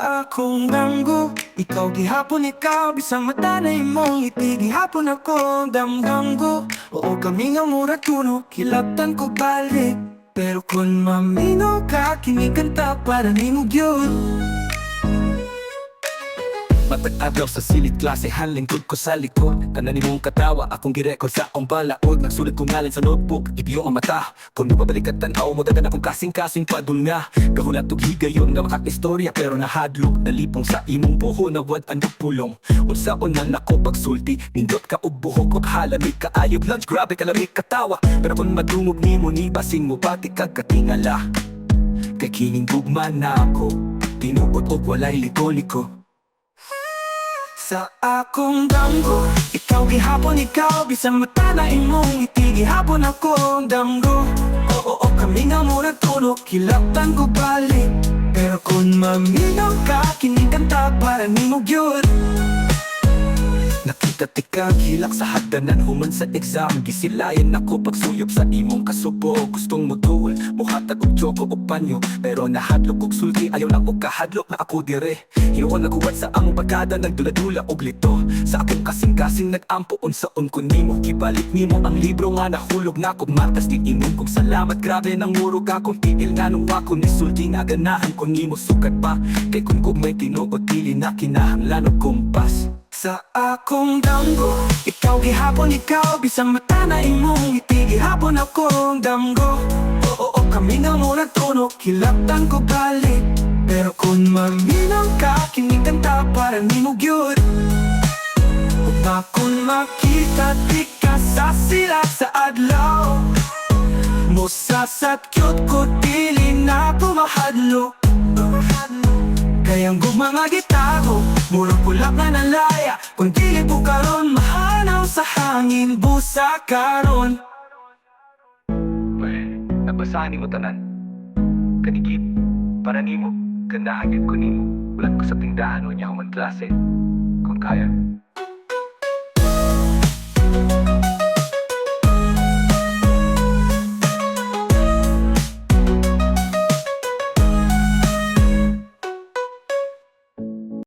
Akong damgo, ikaw gihapon ikaw, bisang matanay mong ngiti gihapon ako damdamgo. Oo kami nga mura tuno, kilabtan ko balik. Pero kung mamino ka, kinikanta para nimo gyud. Matag-adlaw sa silid klase, hanlingkod ko sa likod. Tanan nimong katawa, akong girecord sa akong balaod. Nagsulat ko ngalan sa notebook, ibiyo ang mata. Kung di pabalik at tanaw mo, dagan akong kasing-kasing padul nga. Kahulat og higayon nga makakistorya, pero nahadlok. Nalipong sa imong buho, nawad ang pulong. Unsaon na nako pagsulti, nindot ka og buhok og halamig kaayog lunch, grabe kalamig katawa. Pero kung madungog nimo ni basing mo, pati kagkatingala. Kay kining gugma na ako, tinuot og walay liko-liko. Sa akong damgo, ikaw gihapon ikaw, bisang mata na imong ngiti gihapon akong damgo. Oo kami nga mura tuno, kilabtan ko balik. Pero kung maminaw ka, kinikanta para nimo gyud. Nakita tikang hilak sa hagdanan, human sa exam. Gisilayan ako pagsuyop sa imong kasubo. Gustong mo tuol, muhatag og choco o panyo. Pero nahadlok og sulti, ayaw lang og kahadlok na ako dire. Hinuon nakuwat sa among pagkada, nagdula-dula og lito. Sa akong kasing-kasing nag-ampo, unsaon ko nimo. Kibalik nimo ang libro nga nahulog na kog matas. Di inom kong salamat, grabe nang murog akong tiil nga nung ako. Nisulti nga ganahan ko nimo sukat pa. Kay kung kog may tinuod, dili na kinahanglan og kumpas. Sa akong damgo, ikaw gihapon ikaw, bisang mata na imong ngiti gihapon akong damgo. Oo kami nga muna tuno, kilabtan ko balik. Pero kung maminaw ka, kinikanta para nimo gyud. Upa kung makita di ka sa silak sa adlaw, musasat cute ko, dili na ko mahadlok. Kayang gugma nga gitaro, murag pulak na nalaya. Kung dili po karon, mahanaw sa hangin, busa karon. Nagbasahan mo tanan, kanigit, para nimo, gandahan yun ko nimo. Ulan ko sa tindahan o niya human klase, kung kaya.